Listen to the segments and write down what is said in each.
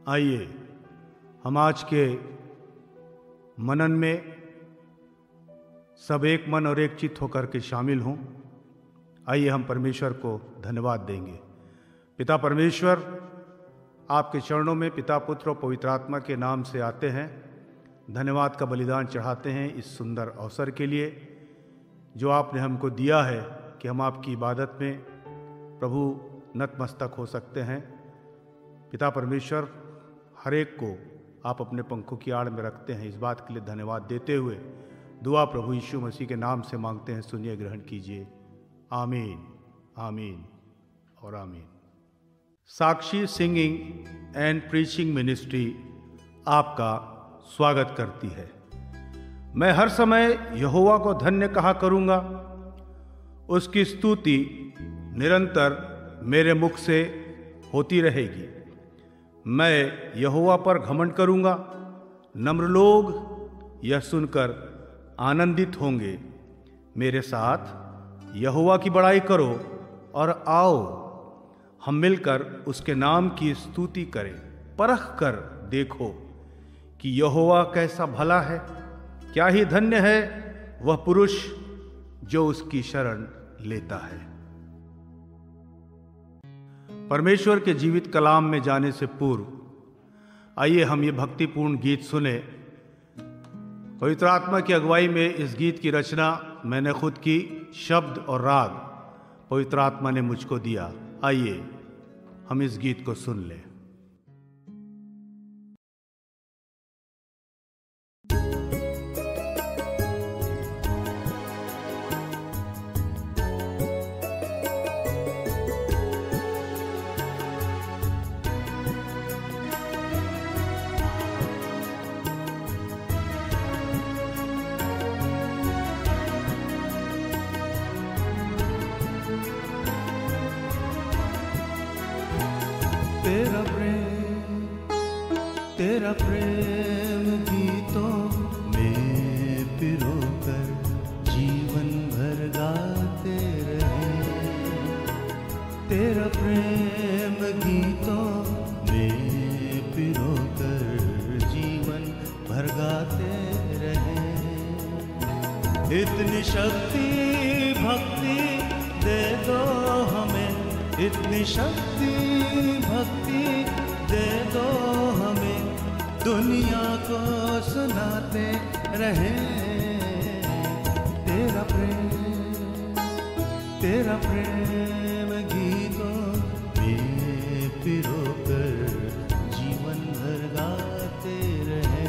आइए हम आज के मनन में सब एक मन और एक चित्त होकर के शामिल हों। आइए हम परमेश्वर को धन्यवाद देंगे। पिता परमेश्वर, आपके चरणों में पिता, पुत्र और पवित्र आत्मा के नाम से आते हैं, धन्यवाद का बलिदान चढ़ाते हैं इस सुंदर अवसर के लिए जो आपने हमको दिया है कि हम आपकी इबादत में प्रभु नतमस्तक हो सकते हैं। पिता परमेश्वर, हर एक को आप अपने पंखों की आड़ में रखते हैं, इस बात के लिए धन्यवाद देते हुए दुआ प्रभु यीशु मसीह के नाम से मांगते हैं, सुनिए, ग्रहण कीजिए। आमीन, आमीन और आमीन। साक्षी सिंगिंग एंड प्रीचिंग मिनिस्ट्री आपका स्वागत करती है। मैं हर समय यहोवा को धन्य कहा करूँगा, उसकी स्तुति निरंतर मेरे मुख से होती रहेगी। मैं यहोवा पर घमंड करूँगा, नम्र लोग यह सुनकर आनंदित होंगे। मेरे साथ यहोवा की बड़ाई करो और आओ हम मिलकर उसके नाम की स्तुति करें। परख कर देखो कि यहोवा कैसा भला है, क्या ही धन्य है वह पुरुष जो उसकी शरण लेता है। परमेश्वर के जीवित कलाम में जाने से पूर्व आइए हम ये भक्तिपूर्ण गीत सुने। पवित्र आत्मा की अगुवाई में इस गीत की रचना मैंने खुद की, शब्द और राग पवित्र आत्मा ने मुझको दिया। आइए हम इस गीत को सुन लें। तेरा प्रेम गीतों में पिरोकर जीवन भर गाते रहे। तेरा प्रेम गीतों में पिरोकर जीवन भर गाते रहे। इतनी शक्ति भक्ति दे दो हमें, इतनी शक्ति भक्ति दे दो हमें, दुनिया को सुनाते रहे। तेरा प्रेम गीतों में पिरोकर जीवन भर गाते रहे।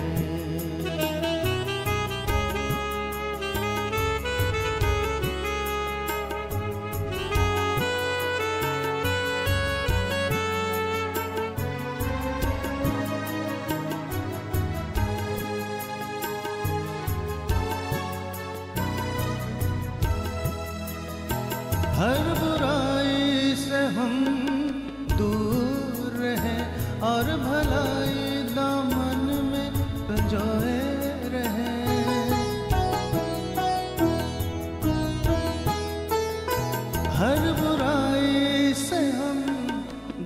हर बुराई से हम दूर रहें और भलाई दामन में संजोए रहें। हर बुराई से हम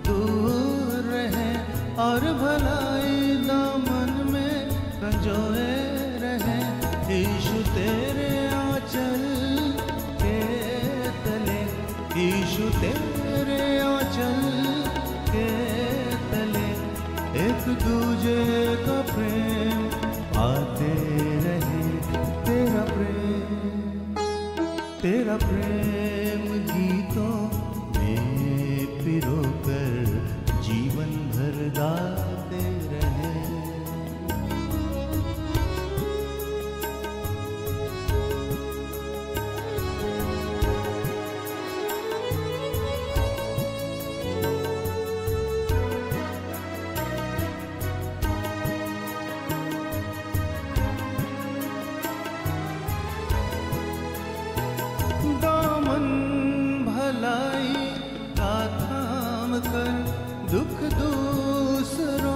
दूर रहें और भलाई दामन में संजोए रहें। यीशु तेरे आंचल यीशु तेरे आंचल के तले एक दूजे का प्रेम आते रहे। तेरा प्रेम गीतों में पिरोकर जीवन भर गाते रहे। दुख दूसरों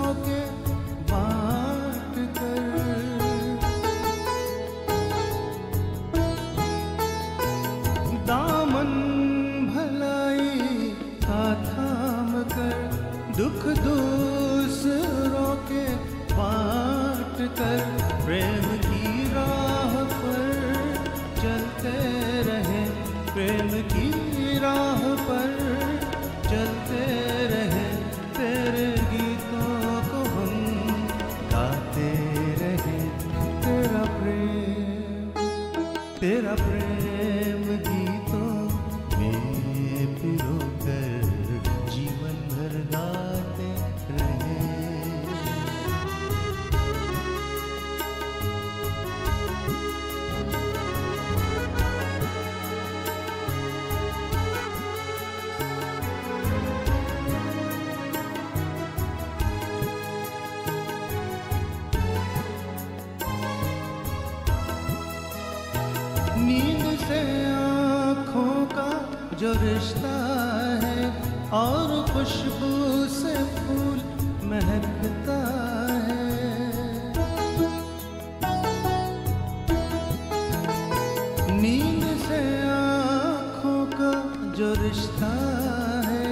प्रेम की राह पर चलते रहे, तेरे गीतों को हम गाते रहे। तेरा प्रेम गीतों में पिरोकर जीवन भर गाते रहे। नींद से आँखों का जो रिश्ता है और खुशबू से फूल महकता है। नींद से आँखों का जो रिश्ता है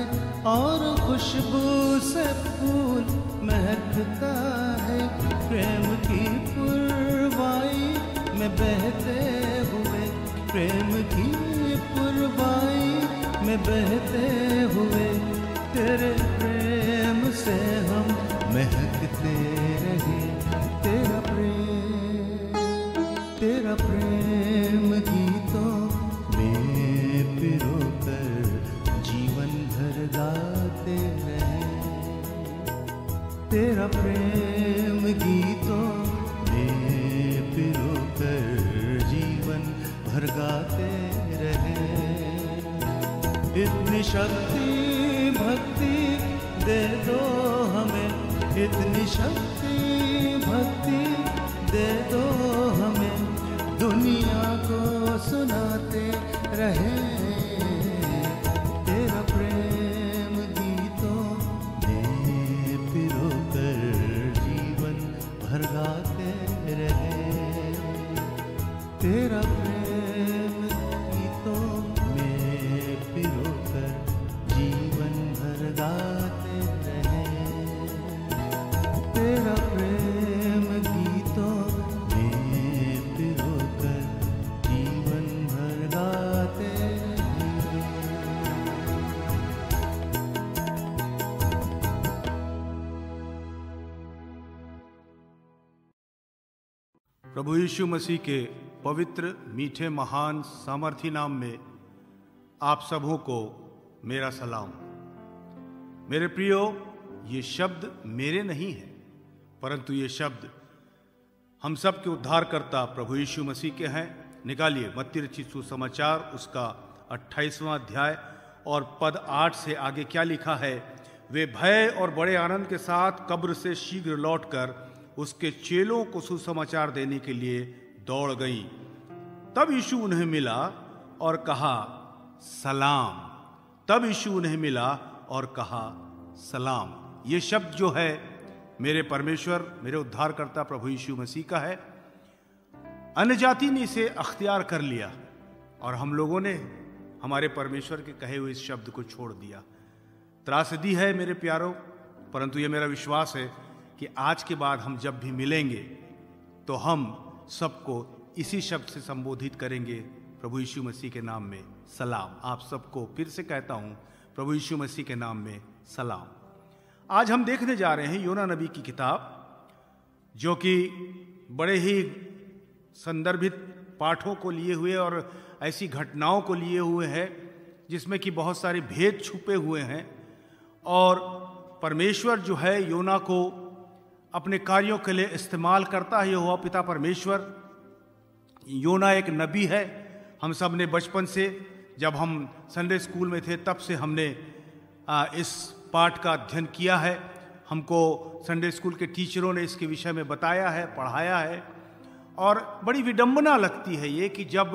और खुशबू से फूल महकता है। प्रेम की पुरवाई में बहते हुए, प्रेम की पुरवाई में बहते हुए, तेरे प्रेम से हम महकते रहे। तेरा प्रेम गीतों में पिरोकर जीवन भर गाते रहे। तेरा प्रेम गीतों में पिरोकर जीवन भर गाते रहे। इतनी शक्ति भक्ति दे दो हमें, इतनी शक्ति भक्ति दे दो हमें, दुनिया को सुनाते रहे। तेरा प्रेम गीतों में पिरोकर जीवन भर गाते रहे। तेरा प्रेम गीतों में पिरोकर जीवन भर गाते रहे। तेरा प्रेम गीतों में पिरोकर जीवन भर गाते रहे। प्रभु यीशु मसीह के पवित्र मीठे महान सामर्थी नाम में आप सबों को मेरा सलाम। मेरे प्रियो, ये शब्द मेरे नहीं हैं, परंतु ये शब्द हम सब के उद्धारकर्ता प्रभु यीशु मसीह के हैं। निकालिए मत्ती रचित सुसमाचार उसका 28वां अध्याय और पद 8 से आगे क्या लिखा है। वे भय और बड़े आनंद के साथ कब्र से शीघ्र लौटकर उसके चेलों को सुसमाचार देने के लिए दौड़ गई। तब यीशु उन्हें मिला और कहा सलाम। तब यीशु उन्हें मिला और कहा सलाम। ये शब्द जो है मेरे परमेश्वर, मेरे उद्धारकर्ता प्रभु यीशु मसीह का है। अन्य जाति ने इसे अख्तियार कर लिया और हम लोगों ने हमारे परमेश्वर के कहे हुए इस शब्द को छोड़ दिया। त्रासदी है मेरे प्यारों, परंतु ये मेरा विश्वास है कि आज के बाद हम जब भी मिलेंगे तो हम सबको इसी शब्द से संबोधित करेंगे, प्रभु यीशु मसीह के नाम में सलाम। आप सबको फिर से कहता हूं, प्रभु यीशु मसीह के नाम में सलाम। आज हम देखने जा रहे हैं योना नबी की किताब, जो कि बड़े ही संदर्भित पाठों को लिए हुए और ऐसी घटनाओं को लिए हुए है जिसमें कि बहुत सारे भेद छुपे हुए हैं। और परमेश्वर जो है योना को अपने कार्यों के लिए इस्तेमाल करता है। यहोवा पिता परमेश्वर, योना एक नबी है। हम सब ने बचपन से, जब हम संडे स्कूल में थे तब से हमने इस पाठ का अध्ययन किया है। हमको संडे स्कूल के टीचरों ने इसके विषय में बताया है, पढ़ाया है। और बड़ी विडंबना लगती है ये कि जब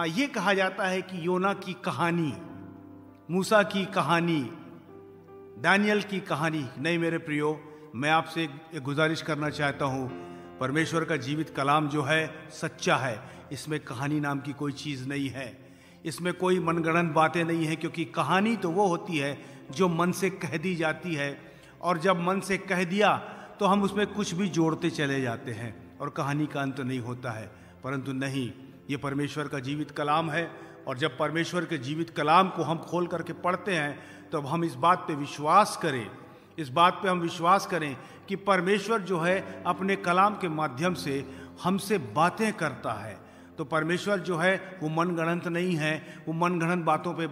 ये कहा जाता है कि योना की कहानी, मूसा की कहानी, दानियल की कहानी। नहीं मेरे प्रियो, मैं आपसे एक गुजारिश करना चाहता हूँ, परमेश्वर का जीवित कलाम जो है सच्चा है। इसमें कहानी नाम की कोई चीज़ नहीं है, इसमें कोई मनगढ़ंत बातें नहीं है, क्योंकि कहानी तो वो होती है जो मन से कह दी जाती है। और जब मन से कह दिया तो हम उसमें कुछ भी जोड़ते चले जाते हैं और कहानी का अंत नहीं होता है। परंतु नहीं, ये परमेश्वर का जीवित कलाम है और जब परमेश्वर के जीवित कलाम को हम खोल करके पढ़ते हैं तो अब हम इस बात पे विश्वास करें, इस बात पे हम विश्वास करें कि परमेश्वर जो है अपने कलाम के माध्यम से हमसे बातें करता है। तो परमेश्वर जो है वो मनगढ़ंत नहीं है, वो मनगढ़ंत बातों पे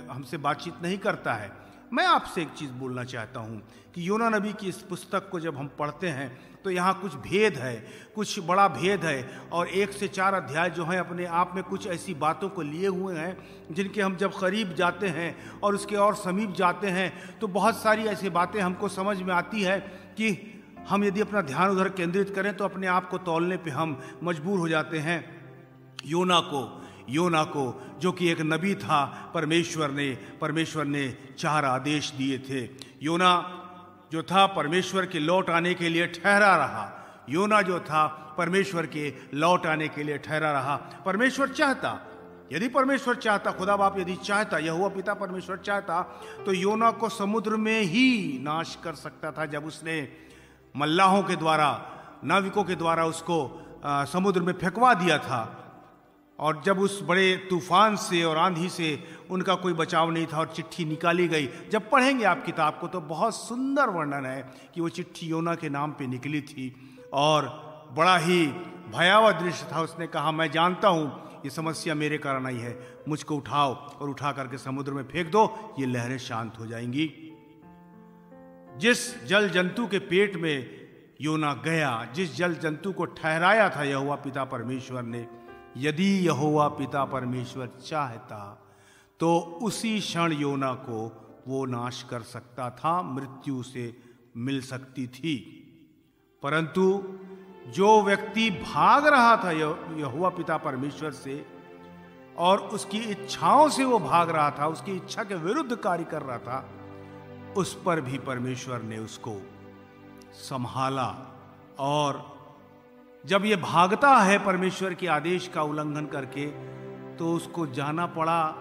हमसे बातचीत नहीं करता है। मैं आपसे एक चीज़ बोलना चाहता हूँ कि योना नबी की इस पुस्तक को जब हम पढ़ते हैं तो यहाँ कुछ भेद है, कुछ बड़ा भेद है। और 1 से 4 अध्याय जो हैं अपने आप में कुछ ऐसी बातों को लिए हुए हैं जिनके हम जब करीब जाते हैं और उसके और समीप जाते हैं तो बहुत सारी ऐसी बातें हमको समझ में आती है कि हम यदि अपना ध्यान उधर केंद्रित करें तो अपने आप को तौलने पे हम मजबूर हो जाते हैं। योना को जो कि एक नबी था, परमेश्वर ने 4 आदेश दिए थे। योना जो था परमेश्वर के लौट आने के लिए ठहरा रहा। योना जो था परमेश्वर के लौट आने के लिए ठहरा रहा। परमेश्वर चाहता, यदि परमेश्वर चाहता, खुदा बाप यदि चाहता, यहोवा पिता परमेश्वर चाहता तो योना को समुद्र में ही नाश कर सकता था। जब उसने मल्लाहों के द्वारा, नाविकों के द्वारा उसको समुद्र में फेंकवा दिया था और जब उस बड़े तूफान से और आंधी से उनका कोई बचाव नहीं था और चिट्ठी निकाली गई। जब पढ़ेंगे आप किताब को तो बहुत सुंदर वर्णन है कि वो चिट्ठी योना के नाम पे निकली थी और बड़ा ही भयावह दृश्य था। उसने कहा, मैं जानता हूँ ये समस्या मेरे कारण आई है, मुझको उठाओ और उठा करके समुद्र में फेंक दो, ये लहरें शांत हो जाएंगी। जिस जल जंतु के पेट में योना गया, जिस जल जंतु को ठहराया था यहोवा पिता परमेश्वर ने, यदि यहोवा पिता परमेश्वर चाहता तो उसी क्षण योना को वो नाश कर सकता था, मृत्यु से मिल सकती थी। परंतु जो व्यक्ति भाग रहा था यहोवा पिता परमेश्वर से और उसकी इच्छाओं से वो भाग रहा था, उसकी इच्छा के विरुद्ध कार्य कर रहा था, उस पर भी परमेश्वर ने उसको संभाला। और जब ये भागता है परमेश्वर के आदेश का उल्लंघन करके तो उसको जाना पड़ा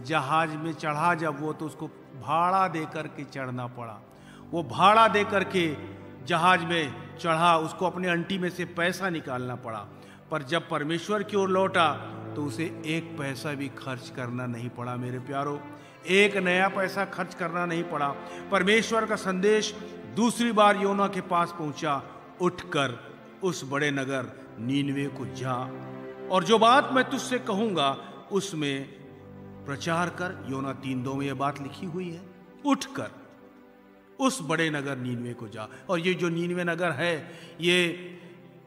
जहाज में चढ़ा जब वो, तो उसको भाड़ा दे करके चढ़ना पड़ा। वो भाड़ा दे करके जहाज में चढ़ा, उसको अपने अंटी में से पैसा निकालना पड़ा। पर जब परमेश्वर की ओर लौटा तो उसे 1 पैसा भी खर्च करना नहीं पड़ा। मेरे प्यारो, 1 नया पैसा खर्च करना नहीं पड़ा। परमेश्वर का संदेश दूसरी बार योना के पास पहुंचा, उठकर उस बड़े नगर नीनवे को जा और जो बात मैं तुझसे कहूंगा उसमें प्रचार कर। योना 3:2 में यह बात लिखी हुई है, उठकर उस बड़े नगर नीनवे को जा। और ये जो नीनवे नगर है ये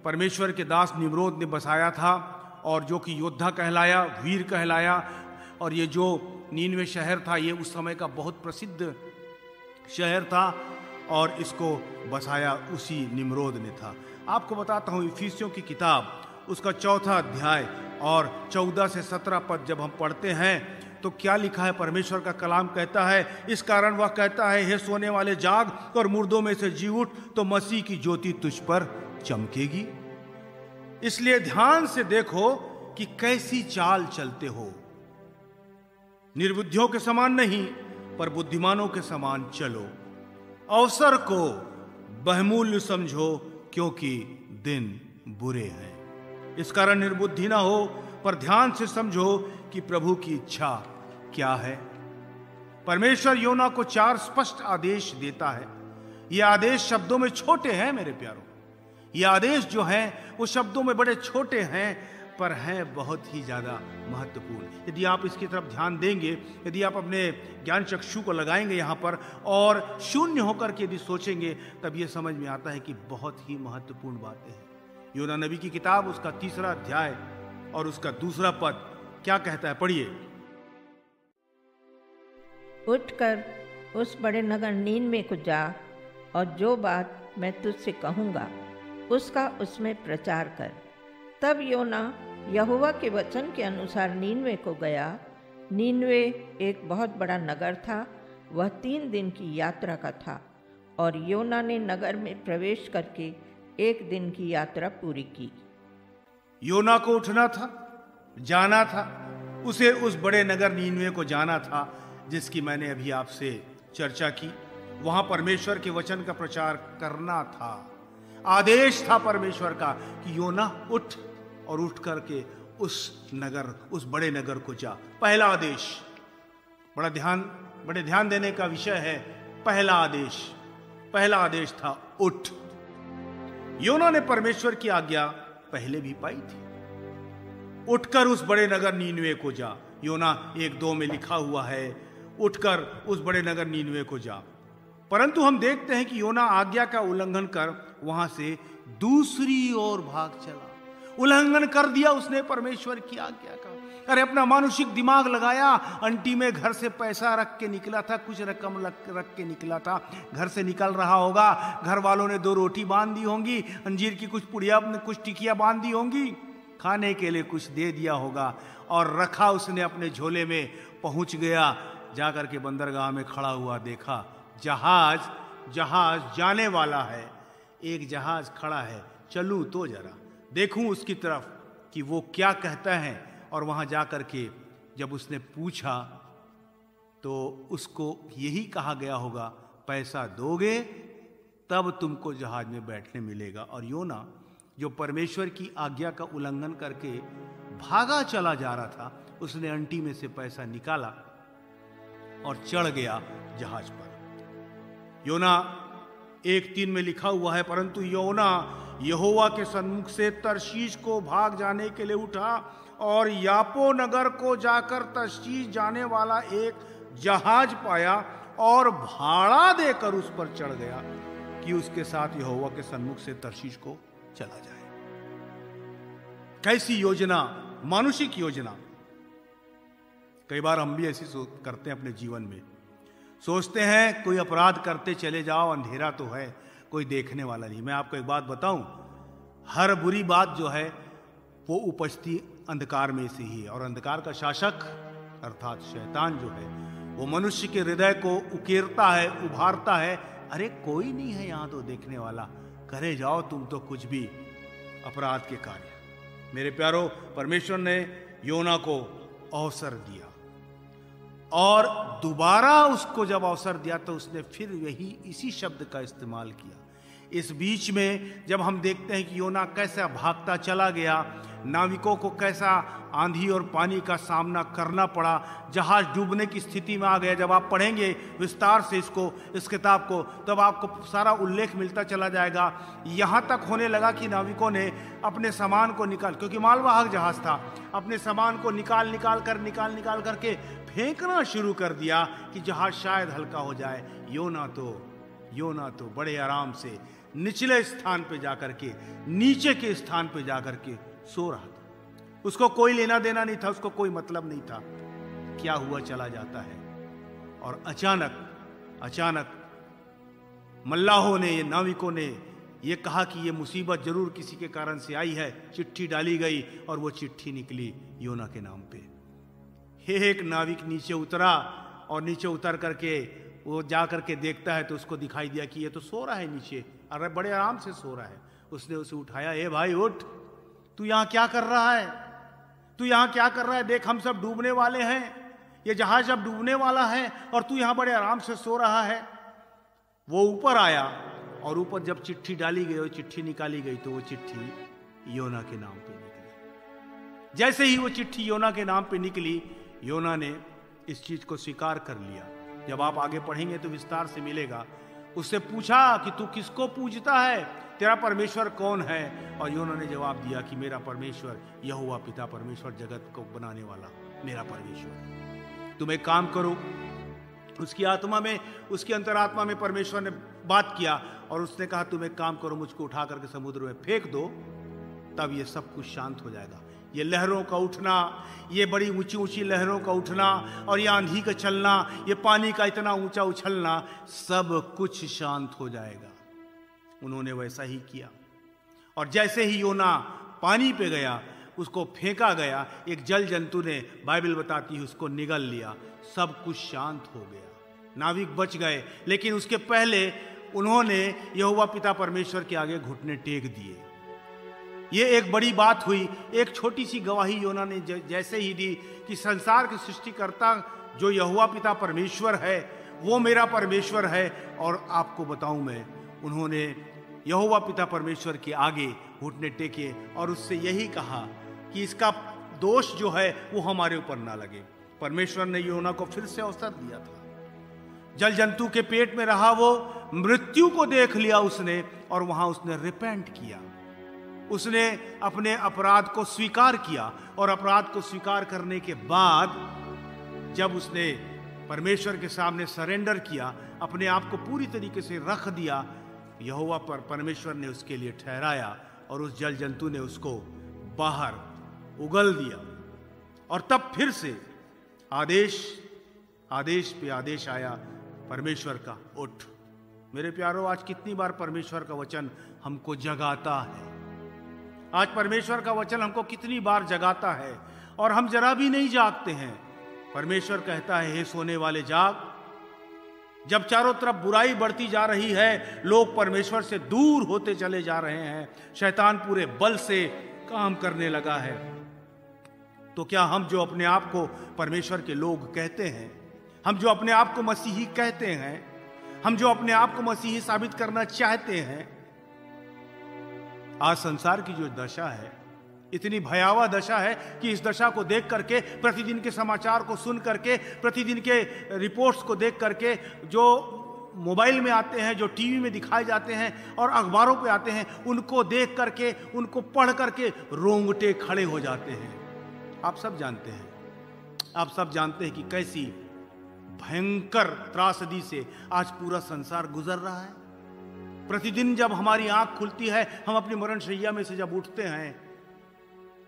परमेश्वर के दास निम्रोद ने बसाया था और जो कि योद्धा कहलाया, वीर कहलाया। और ये जो नीनवे शहर था ये उस समय का बहुत प्रसिद्ध शहर था और इसको बसाया उसी निम्रोद ने था। आपको बताता हूँ इफिसियों की किताब उसका 4था अध्याय और 14 से 17 पद जब हम पढ़ते हैं तो क्या लिखा है। परमेश्वर का कलाम कहता है, इस कारण वह कहता है, हे सोने वाले जाग और मुर्दों में से जी उठ, तो मसीह की ज्योति तुझ पर चमकेगी। इसलिए ध्यान से देखो कि कैसी चाल चलते हो, निर्बुद्धियों के समान नहीं पर बुद्धिमानों के समान चलो। अवसर को बहुमूल्य समझो क्योंकि दिन बुरे हैं। इस कारण निर्बुद्धि ना हो पर ध्यान से समझो कि प्रभु की इच्छा क्या है। परमेश्वर योना को 4 स्पष्ट आदेश देता है। ये आदेश शब्दों में छोटे हैं मेरे प्यारों, ये आदेश जो हैं वो शब्दों में बड़े छोटे हैं पर हैं बहुत ही ज्यादा महत्वपूर्ण। यदि आप इसकी तरफ ध्यान देंगे, यदि आप अपने ज्ञान चक्षु को लगाएंगे यहाँ पर और शून्य होकर के यदि सोचेंगे, तब ये समझ में आता है कि बहुत ही महत्वपूर्ण बातें हैं। योना नबी की किताब उसका 3रा अध्याय और उसका 2रा पद क्या कहता है, पढ़िए। उठकर उस बड़े नगर नीनवे को जा और जो बात मैं तुझसे कहूँगा उसका उसमें प्रचार कर। तब योना यहोवा के वचन के अनुसार नीनवे को गया। नीनवे एक बहुत बड़ा नगर था, वह 3 दिन की यात्रा का था और योना ने नगर में प्रवेश करके 1 दिन की यात्रा पूरी की। योना को उठना था, जाना था, उसे उस बड़े नगर नीनवे को जाना था जिसकी मैंने अभी आपसे चर्चा की। वहां परमेश्वर के वचन का प्रचार करना था। आदेश था परमेश्वर का कि योना उठ, और उठ करके उस नगर, उस बड़े नगर को जा। पहला आदेश बड़े ध्यान देने का विषय है। पहला आदेश था उठ। योना ने परमेश्वर की आज्ञा पहले भी पाई थी, उठकर उस बड़े नगर नीनवे को जा। योना 1:2 में लिखा हुआ है, उठकर उस बड़े नगर नीनवे को जा। परंतु हम देखते हैं कि योना आज्ञा का उल्लंघन कर वहां से दूसरी ओर भाग चला। उल्लंघन कर दिया उसने परमेश्वर की आज्ञा का। अरे अपना मानुषिक दिमाग लगाया, अंटी में घर से पैसा रख के निकला था, कुछ रकम रख के निकला था, घर से निकल रहा होगा, घर वालों ने 2 रोटी बांध दी होंगी, अंजीर की कुछ पुड़िया, कुछ टिकिया बांध दी होंगी, खाने के लिए कुछ दे दिया होगा और रखा उसने अपने झोले में। पहुंच गया, जाकर के बंदरगाह में खड़ा हुआ, देखा जहाज जाने वाला है, एक जहाज खड़ा है, चलूं तो जरा देखूं उसकी तरफ कि वो क्या कहता है। और वहां जाकर के जब उसने पूछा तो उसको यही कहा गया होगा, पैसा दोगे तब तुमको जहाज में बैठने मिलेगा। और योना जो परमेश्वर की आज्ञा का उल्लंघन करके भागा चला जा रहा था, उसने अंटी में से पैसा निकाला और चढ़ गया जहाज पर। योना 1:3 में लिखा हुआ है, परंतु योना यहोवा के सन्मुख से तर्शीश को भाग जाने के लिए उठा और यापो नगर को जाकर तर्शीश जाने वाला एक जहाज पाया और भाड़ा देकर उस पर चढ़ गया कि उसके साथ यहोवा के सन्मुख से तर्शीश को चला जाए। कैसी योजना, मानुषिक योजना। कई बार हम भी ऐसी करते हैं अपने जीवन में, सोचते हैं कोई अपराध करते चले जाओ, अंधेरा तो है, कोई देखने वाला नहीं। मैं आपको एक बात बताऊं, हर बुरी बात जो है वो उपजती अंधकार में से ही है। और अंधकार का शासक अर्थात शैतान जो है वो मनुष्य के हृदय को उकेरता है, उभारता है। अरे कोई नहीं है यहां तो देखने वाला, करे जाओ तुम तो कुछ भी अपराध के कार्य। मेरे प्यारो, परमेश्वर ने योना को अवसर दिया और दोबारा उसको जब अवसर दिया तो उसने फिर इसी शब्द का इस्तेमाल किया। इस बीच में जब हम देखते हैं कि योना कैसा भागता चला गया, नाविकों को कैसा आंधी और पानी का सामना करना पड़ा, जहाज डूबने की स्थिति में आ गया। जब आप पढ़ेंगे विस्तार से इस किताब को, तब आपको सारा उल्लेख मिलता चला जाएगा। यहाँ तक होने लगा कि नाविकों ने अपने सामान को क्योंकि मालवाहक जहाज था, अपने सामान को निकाल करके फेंकना शुरू कर दिया कि जहाज शायद हल्का हो जाए। योना तो बड़े आराम से निचले स्थान पे जाकर के, नीचे के स्थान पे जाकर के सो रहा था। उसको कोई लेना देना नहीं था, उसको कोई मतलब नहीं था क्या हुआ चला जाता है। और अचानक मल्लाहों ने, नाविकों ने ये कहा कि ये मुसीबत जरूर किसी के कारण से आई है। चिट्ठी डाली गई और वो चिट्ठी निकली योना के नाम पे। एक नाविक नीचे उतरा और नीचे उतर करके वो जा करके देखता है तो उसको दिखाई दिया कि ये तो सो रहा है नीचे, अरे बड़े आराम से सो रहा है। उसने उसे उठाया, ए भाई उठ, तू यहाँ क्या कर रहा है? देख हम सब डूबने वाले हैं, ये जहाज अब डूबने वाला है और तू यहाँ बड़े आराम से सो रहा है। वो ऊपर आया और ऊपर जब चिट्ठी डाली गई और चिट्ठी निकाली गई तो वो चिट्ठी योना के नाम पे निकली। जैसे ही वो चिट्ठी योना के नाम पे निकली, योना ने इस चीज को स्वीकार कर लिया। जब आप आगे पढ़ेंगे तो विस्तार से मिलेगा। उससे पूछा कि तू किसको पूजता है, तेरा परमेश्वर कौन है? और योना ने जवाब दिया कि मेरा परमेश्वर यहोवा पिता परमेश्वर, जगत को बनाने वाला मेरा परमेश्वर। तुम एक काम करो। उसकी अंतरात्मा में परमेश्वर ने बात किया और उसने कहा तुम एक काम करो, मुझको उठा करके समुद्र में फेंक दो, तब ये सब कुछ शांत हो जाएगा। ये लहरों का उठना, ये बड़ी ऊंची ऊंची लहरों का उठना और ये आंधी का चलना, ये पानी का इतना ऊंचा उछलना, सब कुछ शांत हो जाएगा। उन्होंने वैसा ही किया और जैसे ही योना पानी पे गया, उसको फेंका गया, एक जल जंतु ने, बाइबल बताती है, उसको निगल लिया। सब कुछ शांत हो गया, नाविक बच गए। लेकिन उसके पहले उन्होंने यहोवा पिता परमेश्वर के आगे घुटने टेक दिए। ये एक बड़ी बात हुई। एक छोटी सी गवाही योना ने जैसे ही दी कि संसार के सृष्टिकर्ता जो यहोवा पिता परमेश्वर है वो मेरा परमेश्वर है। और आपको बताऊं मैं, उन्होंने यहोवा पिता परमेश्वर के आगे घुटने टेके और उससे यही कहा कि इसका दोष जो है वो हमारे ऊपर ना लगे। परमेश्वर ने योना को फिर से अवसर दिया था। जल जंतु के पेट में रहा वो, मृत्यु को देख लिया उसने और वहां उसने रिपेंट किया। उसने अपने अपराध को स्वीकार किया और अपराध को स्वीकार करने के बाद जब उसने परमेश्वर के सामने सरेंडर किया, अपने आप को पूरी तरीके से रख दिया, यहोवा पर परमेश्वर ने उसके लिए ठहराया और उस जल जंतु ने उसको बाहर उगल दिया। और तब फिर से आदेश पे आदेश आया परमेश्वर का, उठ। मेरे प्यारो, आज कितनी बार परमेश्वर का वचन हमको जगाता है। आज परमेश्वर का वचन हमको कितनी बार जगाता है और हम जरा भी नहीं जागते हैं। परमेश्वर कहता है, हे सोने वाले जाग। जब चारों तरफ बुराई बढ़ती जा रही है, लोग परमेश्वर से दूर होते चले जा रहे हैं, शैतान पूरे बल से काम करने लगा है, तो क्या हम जो अपने आप को परमेश्वर के लोग कहते हैं, हम जो अपने आप को मसीही कहते हैं, हम जो अपने आप को मसीही साबित करना चाहते हैं, आज संसार की जो दशा है, इतनी भयावह दशा है कि इस दशा को देख करके, प्रतिदिन के समाचार को सुन करके, प्रतिदिन के रिपोर्ट्स को देख करके, जो मोबाइल में आते हैं, जो टीवी में दिखाए जाते हैं और अखबारों पे आते हैं, उनको देख करके, उनको पढ़ करके रोंगटे खड़े हो जाते हैं। आप सब जानते हैं कि कैसी भयंकर त्रासदी से आज पूरा संसार गुजर रहा है। प्रतिदिन जब हमारी आंख खुलती है, हम अपनी मरण शैया में से जब उठते हैं,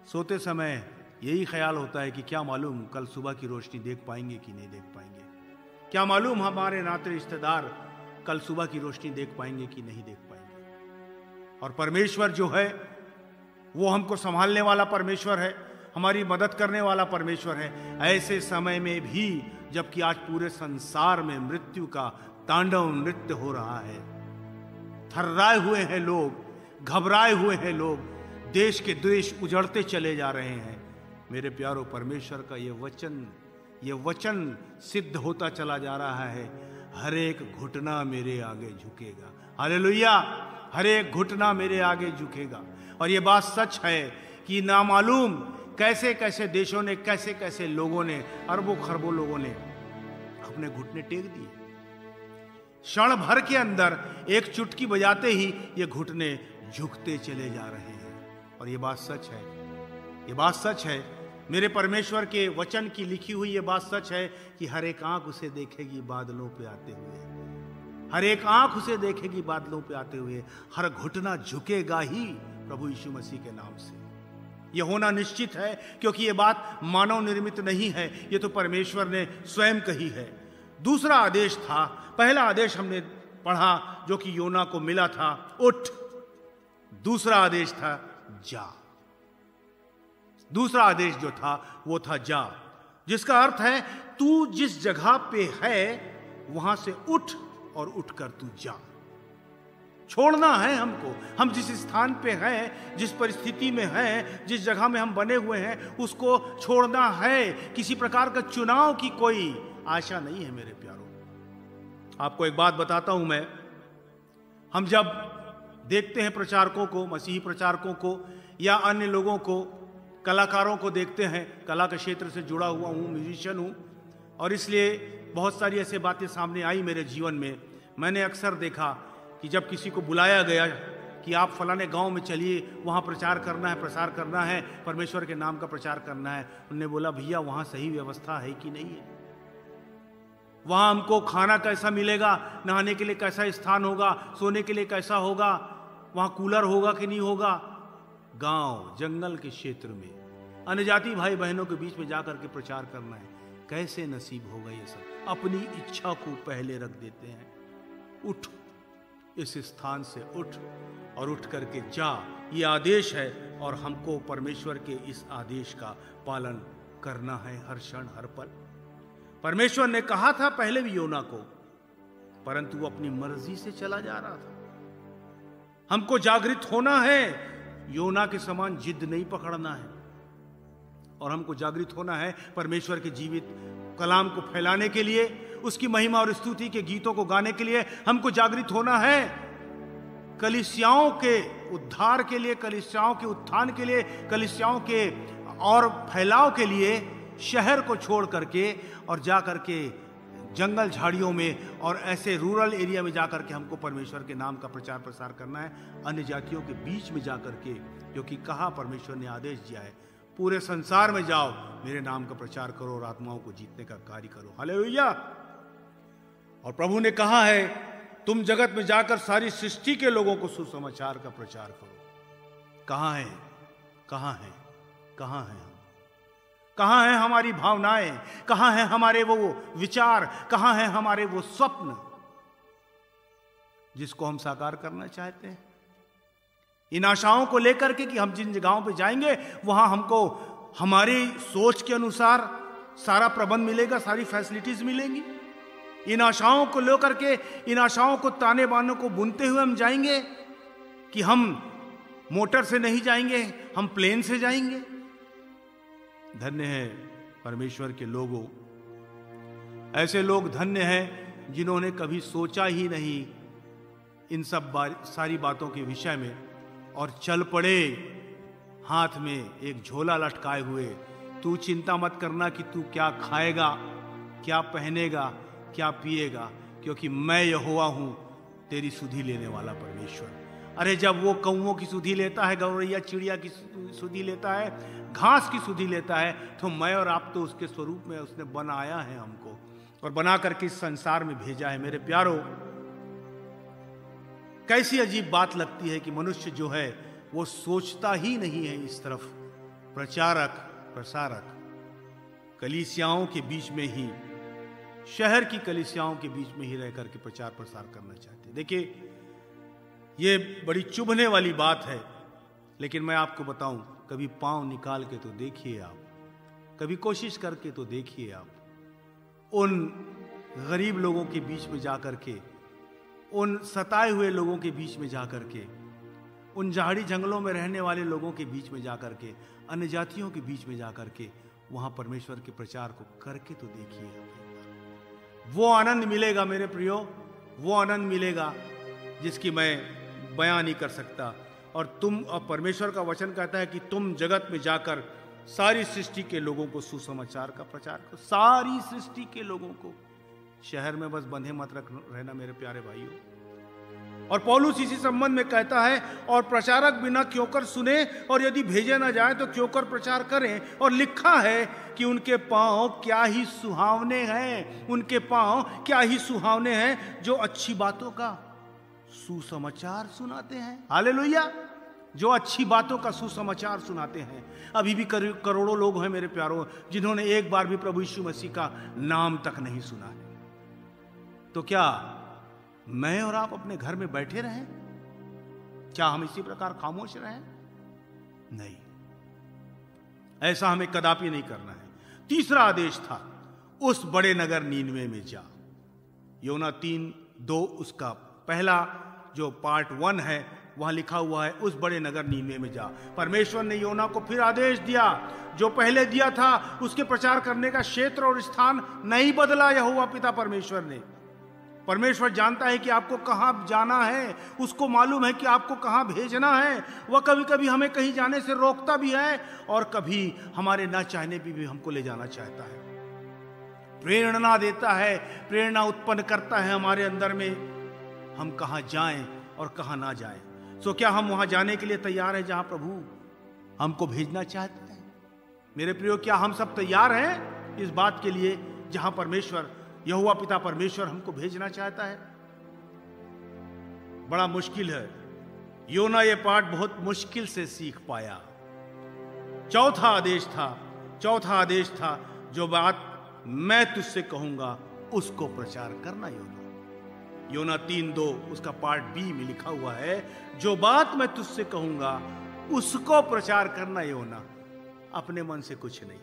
सोते समय यही ख्याल होता है कि क्या मालूम कल सुबह की रोशनी देख पाएंगे कि नहीं देख पाएंगे, क्या मालूम हमारे नाते रिश्तेदार कल सुबह की रोशनी देख पाएंगे कि नहीं देख पाएंगे। और परमेश्वर जो है वो हमको संभालने वाला परमेश्वर है, हमारी मदद करने वाला परमेश्वर है। ऐसे समय में भी जबकि आज पूरे संसार में मृत्यु का तांडव नृत्य हो रहा है, थर्राए हुए हैं लोग, घबराए हुए हैं लोग, देश के देश उजड़ते चले जा रहे हैं, मेरे प्यारो, परमेश्वर का ये वचन सिद्ध होता चला जा रहा है। हर एक घुटना मेरे आगे झुकेगा। हालेलुया, हर एक घुटना मेरे आगे झुकेगा। और ये बात सच है कि नामालूम कैसे कैसे देशों ने, कैसे कैसे लोगों ने, अरबों खरबों लोगों ने अपने घुटने टेक दिए। क्षण भर के अंदर एक चुटकी बजाते ही ये घुटने झुकते चले जा रहे हैं। और ये बात सच है, मेरे परमेश्वर के वचन की लिखी हुई ये बात सच है कि हर एक आंख उसे देखेगी बादलों पे आते हुए, हर एक आंख उसे देखेगी बादलों पे आते हुए, हर घुटना झुकेगा ही प्रभु यीशु मसीह के नाम से। यह होना निश्चित है, क्योंकि ये बात मानव निर्मित नहीं है, ये तो परमेश्वर ने स्वयं कही है। दूसरा आदेश था, पहला आदेश हमने पढ़ा जो कि योना को मिला था, उठ। दूसरा आदेश था जा। दूसरा आदेश जो था वो था जा, जिसका अर्थ है तू जिस जगह पे है वहां से उठ और उठकर तू जा। छोड़ना है हमको, हम जिस स्थान पे हैं, जिस परिस्थिति में हैं, जिस जगह में हम बने हुए हैं, उसको छोड़ना है। किसी प्रकार का चुनाव की कोई आशा नहीं है मेरे प्यारों। आपको एक बात बताता हूं मैं, हम जब देखते हैं प्रचारकों को, मसीही प्रचारकों को या अन्य लोगों को, कलाकारों को देखते हैं, कला के क्षेत्र से जुड़ा हुआ हूँ, म्यूजिशियन हूँ, और इसलिए बहुत सारी ऐसी बातें सामने आई मेरे जीवन में। मैंने अक्सर देखा कि जब किसी को बुलाया गया कि आप फलाने गांव में चलिए, वहाँ प्रचार करना है, प्रसार करना है, परमेश्वर के नाम का प्रचार करना है, उन्होंने बोला भैया वहाँ सही व्यवस्था है कि नहीं है, वहाँ हमको खाना कैसा मिलेगा, नहाने के लिए कैसा स्थान होगा, सोने के लिए कैसा होगा, वहाँ कूलर होगा कि नहीं होगा। गांव जंगल के क्षेत्र में अन्य जाति भाई बहनों के बीच में जाकर के प्रचार करना है, कैसे नसीब होगा ये सब। अपनी इच्छा को पहले रख देते हैं। उठ, इस स्थान से उठ और उठ करके जा, ये आदेश है और हमको परमेश्वर के इस आदेश का पालन करना है हर क्षण हर पल। परमेश्वर ने कहा था पहले भी योना को, परंतु वो अपनी मर्जी से चला जा रहा था। हमको जागृत होना है, योना के समान जिद नहीं पकड़ना है, और हमको जागृत होना है परमेश्वर के जीवित कलाम को फैलाने के लिए, उसकी महिमा और स्तुति के गीतों को गाने के लिए हमको जागृत होना है। कलीसियाओं के उद्धार के लिए, कलीसियाओं के उत्थान के लिए, कलीसियाओं के और फैलाव के लिए शहर को छोड़ करके और जा करके जंगल झाड़ियों में और ऐसे रूरल एरिया में जा करके हमको परमेश्वर के नाम का प्रचार प्रसार करना है, अन्य जातियों के बीच में जा करके, क्योंकि कहा परमेश्वर ने आदेश दिया है, पूरे संसार में जाओ, मेरे नाम का प्रचार करो और आत्माओं को जीतने का कार्य करो। हालेलुया। और प्रभु ने कहा है, तुम जगत में जाकर सारी सृष्टि के लोगों को सुसमाचार का प्रचार करो। कहां है, कहां है, कहां है हम? कहां है हमारी भावनाएं? कहां है हमारे वो विचार? कहां है हमारे वो स्वप्न जिसको हम साकार करना चाहते हैं? इन आशाओं को लेकर के कि हम जिन जगहों पे जाएंगे वहां हमको हमारी सोच के अनुसार सारा प्रबंध मिलेगा, सारी फैसिलिटीज मिलेंगी। इन आशाओं को लेकर के, इन आशाओं को ताने बानों को बुनते हुए हम जाएंगे कि हम मोटर से नहीं जाएंगे, हम प्लेन से जाएंगे। धन्य है परमेश्वर के लोगों, ऐसे लोग धन्य हैं जिन्होंने कभी सोचा ही नहीं इन सब सारी बातों के विषय में और चल पड़े हाथ में एक झोला लटकाए हुए। तू चिंता मत करना कि तू क्या खाएगा, क्या पहनेगा, क्या पिएगा, क्योंकि मैं यहोवा हूं, तेरी सुधि लेने वाला परमेश्वर। अरे जब वो कौओं की सुधि लेता है, गौरैया चिड़िया की सुधि लेता है, घास की सुधि लेता है, तो मैं और आप तो उसके स्वरूप में उसने बनाया है हमको और बना करके इस संसार में भेजा है। मेरे प्यारो, कैसी अजीब बात लगती है कि मनुष्य जो है वो सोचता ही नहीं है इस तरफ। प्रचारक प्रसारक कलीसियाओं के बीच में ही, शहर की कलीसियाओं के बीच में ही रह करके प्रचार प्रसार करना चाहते हैं। देखिए, ये बड़ी चुभने वाली बात है, लेकिन मैं आपको बताऊं, कभी पांव निकाल के तो देखिए आप, कभी कोशिश करके तो देखिए आप, उन गरीब लोगों के बीच में जाकर के, उन सताए हुए लोगों के बीच में जाकर के, उन झाड़ी जंगलों में रहने वाले लोगों के बीच में जाकर के, अन्य जातियों के बीच में जाकर के वहां परमेश्वर के प्रचार को करके तो देखिए। वो आनंद मिलेगा मेरे प्रियो, वो आनंद मिलेगा जिसकी मैं बयान नहीं कर सकता। और तुम, और परमेश्वर का वचन कहता है कि तुम जगत में जाकर सारी सृष्टि के लोगों को सुसमाचार का प्रचार करो। सारी सृष्टि के लोगों को, शहर में बस बंधे मत रहना मेरे प्यारे भाइयों। और पौलुस इसी संबंध में कहता है, और प्रचारक बिना क्यों कर सुने, और यदि भेजे ना जाए तो क्यों कर प्रचार करें। और लिखा है कि उनके पांव क्या ही सुहावने हैं, उनके पांव क्या ही सुहावने हैं जो अच्छी बातों का सुसमाचार सुनाते हैं। हालेलुया। जो अच्छी बातों का सुसमाचार सुनाते हैं। अभी भी करोड़ों लोग हैं मेरे प्यारों जिन्होंने एक बार भी प्रभु यीशु मसीह का नाम तक नहीं सुना है। तो क्या मैं और आप अपने घर में बैठे रहें? क्या हम इसी प्रकार खामोश रहें? नहीं, ऐसा हमें कदापि नहीं करना है। तीसरा आदेश था, उस बड़े नगर नीनवे में जा। योना 3:2 उसका पहला जो पार्ट 1 है, वहां लिखा हुआ है, उस बड़े नगर नीनवे में जा। परमेश्वर ने योना को फिर आदेश दिया, जो पहले दिया था उसके प्रचार करने का क्षेत्र और स्थान नहीं बदला। यहोवा पिता परमेश्वर ने, परमेश्वर जानता है कि आपको कहां जाना है, उसको मालूम है कि आपको कहां भेजना है। वह कभी कभी हमें कहीं जाने से रोकता भी है और कभी हमारे ना चाहने पे भी हमको ले जाना चाहता है, प्रेरणा देता है, प्रेरणा उत्पन्न करता है हमारे अंदर में, हम कहां जाएं और कहां ना जाएं। सो क्या हम वहां जाने के लिए तैयार हैं जहां प्रभु हमको भेजना चाहते हैं? मेरे प्रियो, क्या हम सब तैयार हैं इस बात के लिए जहां परमेश्वर, यहोवा पिता परमेश्वर हमको भेजना चाहता है? बड़ा मुश्किल है। योना ये पाठ बहुत मुश्किल से सीख पाया। चौथा आदेश था, जो बात मैं तुझसे कहूंगा उसको प्रचार करना। योना 3:2 उसका पार्ट बी में लिखा हुआ है, जो बात मैं तुझसे कहूंगा उसको प्रचार करना। योना अपने मन से कुछ नहीं।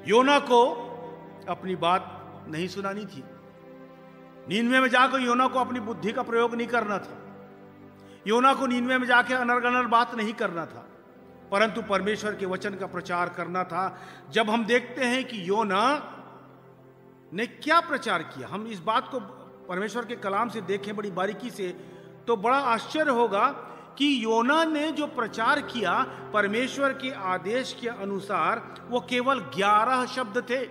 योना को अपनी बात नहीं सुनानी थी। नीनवे में जाकर योना को अपनी बुद्धि का प्रयोग नहीं करना था। योना को नीनवे में जाके अनर्गणर बात नहीं करना था, परंतु परमेश्वर के वचन का प्रचार करना था। जब हम देखते हैं कि योना ने क्या प्रचार किया, हम इस बात को परमेश्वर के कलाम से देखें बड़ी बारीकी से, तो बड़ा आश्चर्य होगा कि योना ने जो प्रचार किया परमेश्वर के आदेश के अनुसार, वो केवल 11 शब्द थे।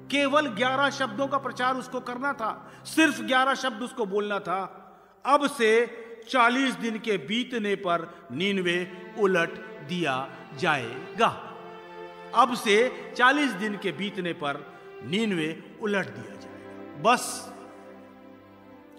केवल 11 शब्दों का प्रचार उसको करना था, सिर्फ 11 शब्द उसको बोलना था। अब से 40 दिन के बीतने पर नीनवे उलट दिया जाएगा। अब से 40 दिन के बीतने पर नीनवे उलट दिया जाएगा। बस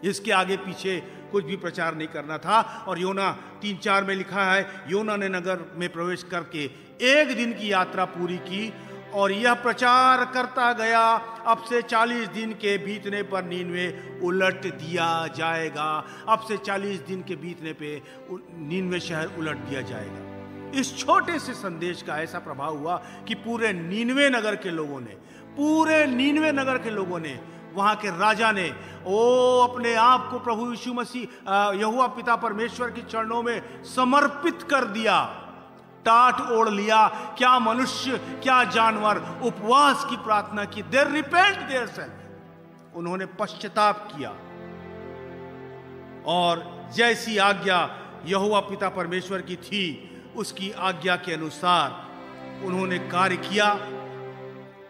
इसके आगे पीछे कुछ भी प्रचार नहीं करना था। और योना 3:4 में लिखा है, योना ने नगर में प्रवेश करके 1 दिन की यात्रा पूरी की और यह प्रचार करता गया, अब से 40 दिन के बीतने पर नीनवे उलट दिया जाएगा। अब से 40 दिन के बीतने पे नीनवे शहर उलट दिया जाएगा। इस छोटे से संदेश का ऐसा प्रभाव हुआ कि पूरे नीनवे नगर के लोगों ने, वहां के राजा ने अपने आप को प्रभु यीशु मसीह यहोवा पिता परमेश्वर के चरणों में समर्पित कर दिया, टाट ओढ़ लिया। क्या मनुष्य, क्या जानवर उपवास की प्रार्थना की। देयर रिपेंट देयर सेल्फ, उन्होंने पश्चाताप किया और जैसी आज्ञा यहोवा पिता परमेश्वर की थी उसकी आज्ञा के अनुसार उन्होंने कार्य किया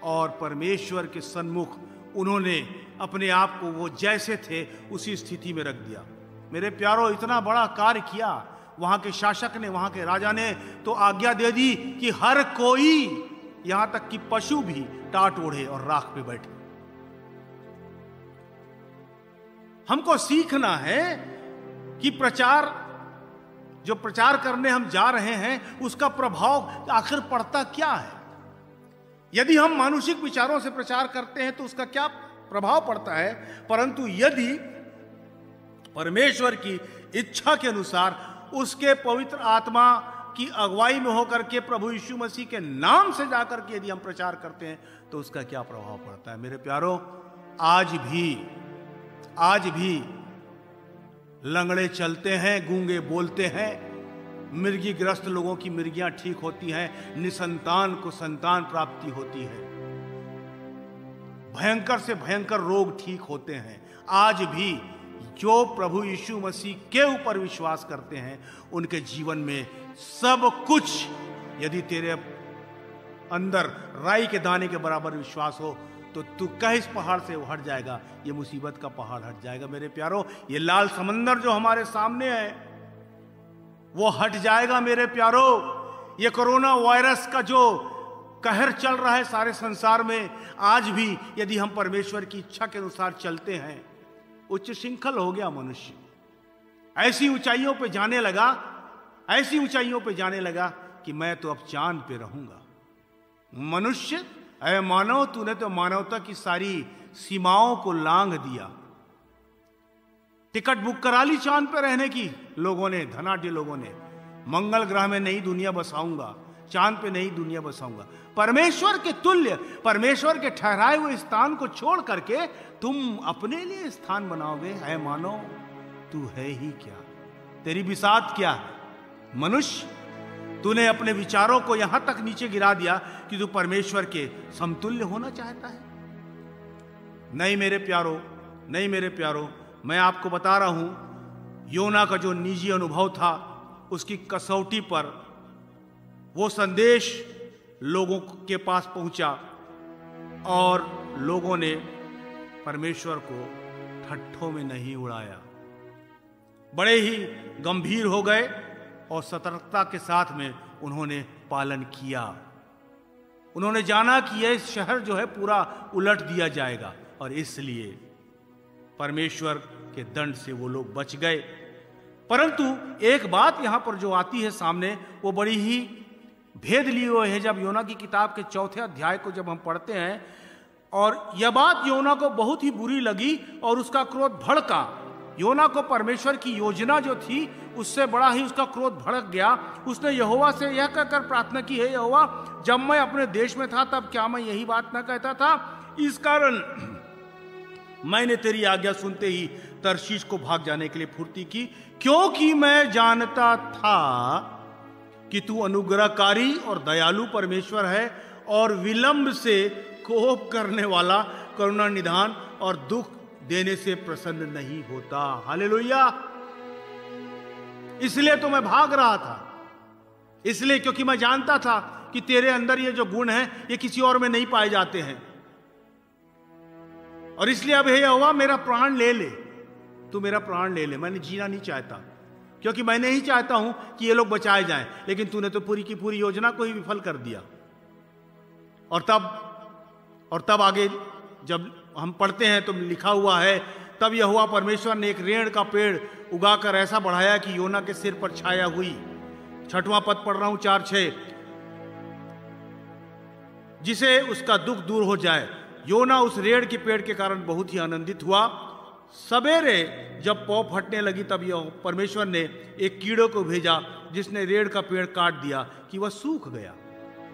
और परमेश्वर के सन्मुख उन्होंने अपने आप को वो जैसे थे उसी स्थिति में रख दिया। मेरे प्यारों, इतना बड़ा कार्य किया वहां के शासक ने, वहां के राजा ने तो आज्ञा दे दी कि हर कोई, यहां तक कि पशु भी टाट ओढ़े और राख पे बैठे। हमको सीखना है कि जो प्रचार करने हम जा रहे हैं उसका प्रभाव आखिर पड़ता क्या है। यदि हम मानुषिक विचारों से प्रचार करते हैं तो उसका क्या प्रभाव पड़ता है, परंतु यदि परमेश्वर की इच्छा के अनुसार उसके पवित्र आत्मा की अगुवाई में होकर के प्रभु यीशु मसीह के नाम से जाकर के यदि हम प्रचार करते हैं तो उसका क्या प्रभाव पड़ता है। मेरे प्यारों, आज भी लंगड़े चलते हैं, गूंगे बोलते हैं, मिर्गी ग्रस्त लोगों की मिर्गियां ठीक होती हैं, निसंतान को संतान प्राप्ति होती है, भयंकर से भयंकर रोग ठीक होते हैं। आज भी जो प्रभु यीशु मसीह के ऊपर विश्वास करते हैं उनके जीवन में सब कुछ, यदि तेरे अंदर राई के दाने के बराबर विश्वास हो तो तू कह इस पहाड़ से वो हट जाएगा, ये मुसीबत का पहाड़ हट जाएगा। मेरे प्यारों, ये लाल समंदर जो हमारे सामने है वो हट जाएगा। मेरे प्यारों, ये कोरोना वायरस का जो कहर चल रहा है सारे संसार में, आज भी यदि हम परमेश्वर की इच्छा के अनुसार चलते हैं, उच्च श्रृंखल हो गया मनुष्य, ऐसी ऊंचाइयों पे जाने लगा कि मैं तो अब चांद पे रहूंगा। मनुष्य, अरे मानव, तूने तो मानवता की सारी सीमाओं को लांघ दिया। टिकट बुक करा ली चांद पे रहने की लोगों ने, धनाढ्य लोगों ने। मंगल ग्रह में नई दुनिया बसाऊंगा, चांद पे नई दुनिया बसाऊंगा। परमेश्वर के तुल्य, परमेश्वर के ठहराए हुए स्थान को छोड़ करके तुम अपने लिए स्थान बनाओगे। ऐ मानव, तू है ही क्या? तेरी बिसात क्या है? मनुष्य, तूने अपने विचारों को यहां तक नीचे गिरा दिया कि तू परमेश्वर के समतुल्य होना चाहता है। नहीं मेरे प्यारो, मैं आपको बता रहा हूं, योना का जो निजी अनुभव था उसकी कसौटी पर वो संदेश लोगों के पास पहुंचा और लोगों ने परमेश्वर को ठट्ठों में नहीं उड़ाया, बड़े ही गंभीर हो गए और सतर्कता के साथ में उन्होंने पालन किया। उन्होंने जाना कि यह शहर जो है पूरा उलट दिया जाएगा और इसलिए परमेश्वर के दंड से वो लोग बच गए। परंतु एक बात यहां पर जो आती है सामने, वो बड़ी ही भेद लिए हुए है। जब योना की किताब के 4 अध्याय को जब हम पढ़ते हैं और यह बात योना को बहुत ही बुरी लगी और उसका क्रोध भड़का। योना को परमेश्वर की योजना जो थी उससे बड़ा ही उसका क्रोध भड़क गया। उसने यहोवा से यह कहकर प्रार्थना की, है यहोवा, जब मैं अपने देश में था तब क्या मैं यही बात न कहता था? इस कारण मैंने तेरी आज्ञा सुनते ही तर्शीश को भाग जाने के लिए फुर्ती की, क्योंकि मैं जानता था कि तू अनुग्रहकारी और दयालु परमेश्वर है और विलंब से कोप करने वाला, करुणा निधान और दुख देने से प्रसन्न नहीं होता। हालेलुया। इसलिए तो मैं भाग रहा था, इसलिए क्योंकि मैं जानता था कि तेरे अंदर ये जो गुण हैं ये किसी और में नहीं पाए जाते हैं। और इसलिए अब हे यहोवा मेरा प्राण ले ले, तू मेरा प्राण ले ले। मैंने जीना नहीं चाहता, क्योंकि मैं नहीं चाहता हूं कि ये लोग बचाए जाएं, लेकिन तूने तो पूरी की पूरी योजना को ही विफल कर दिया। और तब आगे जब हम पढ़ते हैं तो लिखा हुआ है, तब यहोवा परमेश्वर ने एक रेड़ का पेड़ उगाकर ऐसा बढ़ाया कि योना के सिर पर छाया हुई। 6वां पद पढ़ रहा हूं 4-6, जिसे उसका दुख दूर हो जाए। योना उस रेड़ के पेड़ के कारण बहुत ही आनंदित हुआ। सवेरे जब पौ फटने लगी तब परमेश्वर ने एक कीड़े को भेजा जिसने रेड़ का पेड़ काट दिया कि वह सूख गया।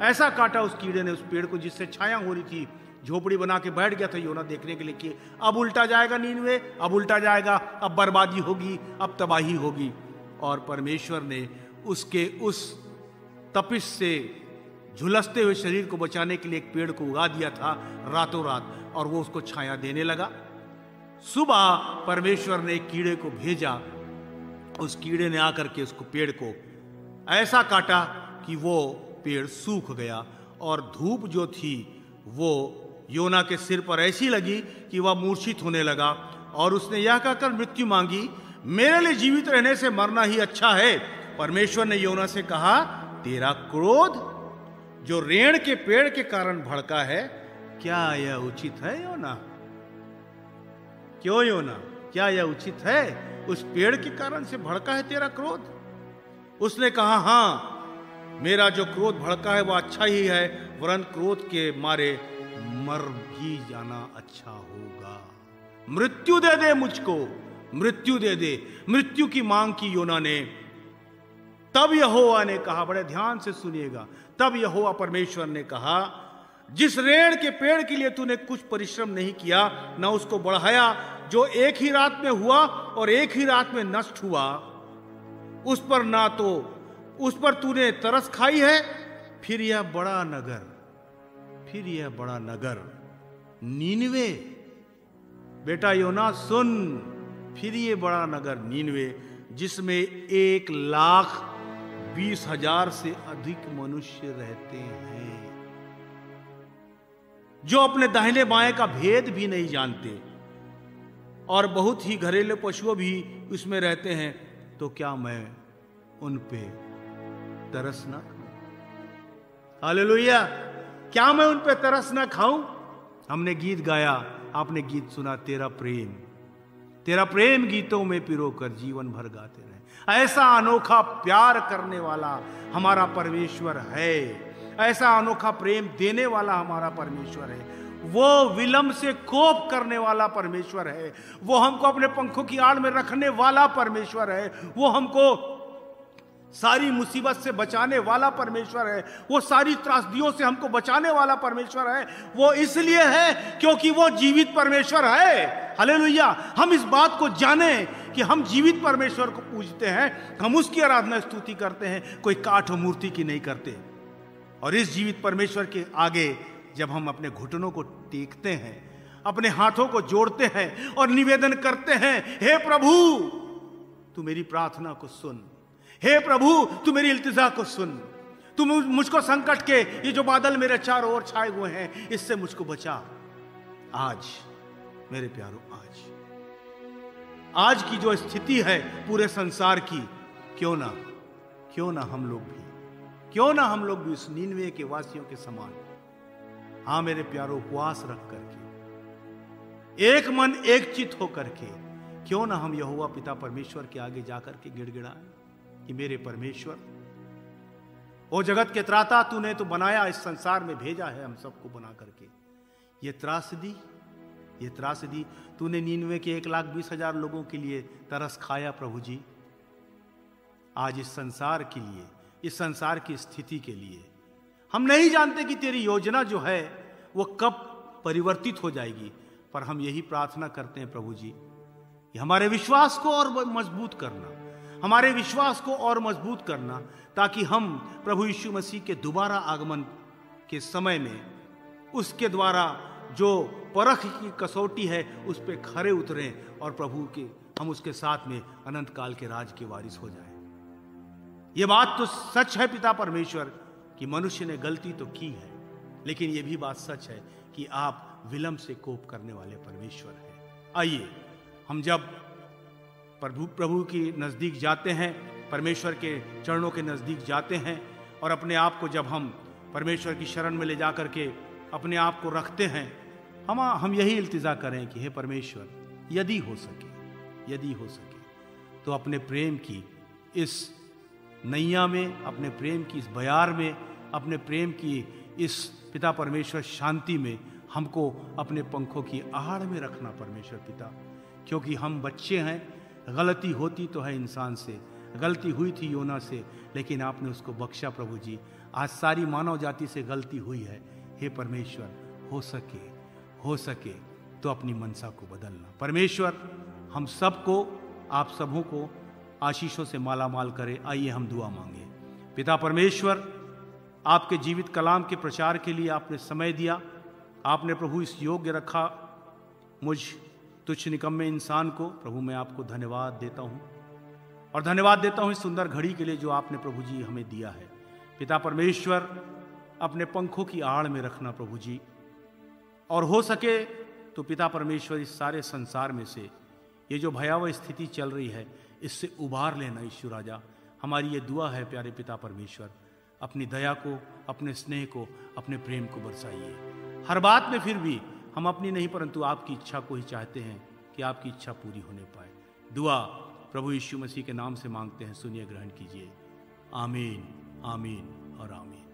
ऐसा काटा उस कीड़े ने उस पेड़ को जिससे छाया हो रही थी। झोपड़ी बना के बैठ गया था योना देखने के लिए कि अब उल्टा जाएगा नीनवे, अब उल्टा जाएगा, अब बर्बादी होगी, अब तबाही होगी। और परमेश्वर ने उसके उस तपिश से झुलसते हुए शरीर को बचाने के लिए एक पेड़ को उगा दिया था रातों रात, और वो उसको छाया देने लगा। सुबह परमेश्वर ने एक कीड़े को भेजा, उस कीड़े ने आकर के उसको पेड़ को ऐसा काटा कि वो पेड़ सूख गया। और धूप जो थी वो योना के सिर पर ऐसी लगी कि वह मूर्छित होने लगा। और उसने यह कहकर मृत्यु मांगी, मेरे लिए जीवित रहने से मरना ही अच्छा है। परमेश्वर ने योना से कहा, तेरा क्रोध जो रेड़ के पेड़ के कारण भड़का है, क्या यह उचित है योना? क्यों योना, क्या यह उचित है? उस पेड़ के कारण से भड़का है तेरा क्रोध? उसने कहा, हां, मेरा जो क्रोध भड़का है वह अच्छा ही है, वरन क्रोध के मारे मर भी जाना अच्छा होगा। मृत्यु दे दे मुझको, मृत्यु दे दे। मृत्यु की मांग की योना ने। तब यहोवा ने कहा, बड़े ध्यान से सुनिएगा, तब यहोवा परमेश्वर ने कहा, जिस रेड़ के पेड़ के लिए तूने कुछ परिश्रम नहीं किया, न उसको बढ़ाया, जो एक ही रात में हुआ और एक ही रात में नष्ट हुआ, उस पर तूने तरस खाई है। फिर यह बड़ा नगर नीनवे, बेटा योना सुन, फिर ये बड़ा नगर नीनवे, जिसमें 1,20,000 से अधिक मनुष्य रहते हैं, जो अपने दाहिने बाएं का भेद भी नहीं जानते, और बहुत ही घरेलू पशुओं भी उसमें रहते हैं, तो क्या मैं उन पे तरस ना खाऊं? हालेलुया! क्या मैं उन पे तरस ना खाऊं? हमने गीत गाया, आपने गीत सुना, तेरा प्रेम गीतों में पिरोकर जीवन भर गाते रहे। ऐसा अनोखा प्यार करने वाला हमारा परमेश्वर है, ऐसा अनोखा प्रेम देने वाला हमारा परमेश्वर है। वो विलंब से कोप करने वाला परमेश्वर है, वो हमको अपने पंखों की आड़ में रखने वाला परमेश्वर है, वो हमको सारी मुसीबत से बचाने वाला परमेश्वर है, वो सारी त्रासदियों से हमको बचाने वाला परमेश्वर है। वो इसलिए है क्योंकि वो जीवित परमेश्वर है। हालेलुया! हम इस बात को जाने कि हम जीवित परमेश्वर को पूजते हैं, हम उसकी आराधना स्तुति करते हैं, कोई काठ और मूर्ति की नहीं करते। और इस जीवित परमेश्वर के आगे जब हम अपने घुटनों को टेकते हैं, अपने हाथों को जोड़ते हैं और निवेदन करते हैं, हे प्रभु तू मेरी प्रार्थना को सुन, हे प्रभु तू मेरी इल्तिजा को सुन, तू मुझको संकट के ये जो बादल मेरे चारों ओर छाए हुए हैं इससे मुझको बचा। आज मेरे प्यारों, आज की जो स्थिति है पूरे संसार की, क्यों ना हम लोग भी उस नीनवे के वासियों के समान, हाँ मेरे प्यारों, उपवास रख करके, एक मन एक चित होकर के, क्यों ना हम यहोवा पिता परमेश्वर के आगे जाकर के गिड़गिड़ाएं कि मेरे परमेश्वर, ओ जगत के त्राता, तूने तो बनाया, इस संसार में भेजा है हम सबको बना करके। ये त्रासदी तूने नीनवे के 1,20,000 लोगों के लिए तरस खाया प्रभु जी। आज इस संसार के लिए, इस संसार की स्थिति के लिए हम नहीं जानते कि तेरी योजना जो है वो कब परिवर्तित हो जाएगी, पर हम यही प्रार्थना करते हैं प्रभु जी, हमारे विश्वास को और मजबूत करना, ताकि हम प्रभु यीशु मसीह के दोबारा आगमन के समय में उसके द्वारा जो परख की कसौटी है उस पे खरे उतरें और प्रभु के हम उसके साथ में अनंत काल के राज के वारिस हो जाएं। ये बात तो सच है पिता परमेश्वर कि मनुष्य ने गलती तो की है, लेकिन ये भी बात सच है कि आप विलंब से कोप करने वाले परमेश्वर हैं। आइए हम जब प्रभु की नज़दीक जाते हैं, परमेश्वर के चरणों के नज़दीक जाते हैं और अपने आप को जब हम परमेश्वर की शरण में ले जा करके अपने आप को रखते हैं, हम यही इल्तिजा करें कि हे परमेश्वर, यदि हो सके तो अपने प्रेम की इस नैया में, अपने प्रेम की इस बयार में, अपने प्रेम की इस पिता परमेश्वर शांति में हमको अपने पंखों की आड़ में रखना परमेश्वर पिता, क्योंकि हम बच्चे हैं। गलती होती तो है इंसान से, गलती हुई थी योना से, लेकिन आपने उसको बख्शा प्रभु जी। आज सारी मानव जाति से गलती हुई है। हे परमेश्वर, हो सके तो अपनी मनसा को बदलना। परमेश्वर हम सबको, आप सबों को आशीषों से माला माल करे। आइए हम दुआ मांगे। पिता परमेश्वर, आपके जीवित कलाम के प्रचार के लिए आपने समय दिया, आपने प्रभु इस योग्य रखा मुझ तुच्छ निकम्मे इंसान को। प्रभु मैं आपको धन्यवाद देता हूँ और धन्यवाद देता हूँ इस सुंदर घड़ी के लिए जो आपने प्रभु जी हमें दिया है। पिता परमेश्वर, अपने पंखों की आड़ में रखना प्रभु जी, और हो सके तो पिता परमेश्वर इस सारे संसार में से ये जो भयावह स्थिति चल रही है इससे उबार लेना ईश्वर राजा। हमारी ये दुआ है प्यारे पिता परमेश्वर, अपनी दया को, अपने स्नेह को, अपने प्रेम को बरसाइए। हर बात में फिर भी हम अपनी नहीं परंतु आपकी इच्छा को ही चाहते हैं कि आपकी इच्छा पूरी होने पाए। दुआ प्रभु यीशु मसीह के नाम से मांगते हैं, सुनिए, ग्रहण कीजिए। आमीन, आमीन और आमीन।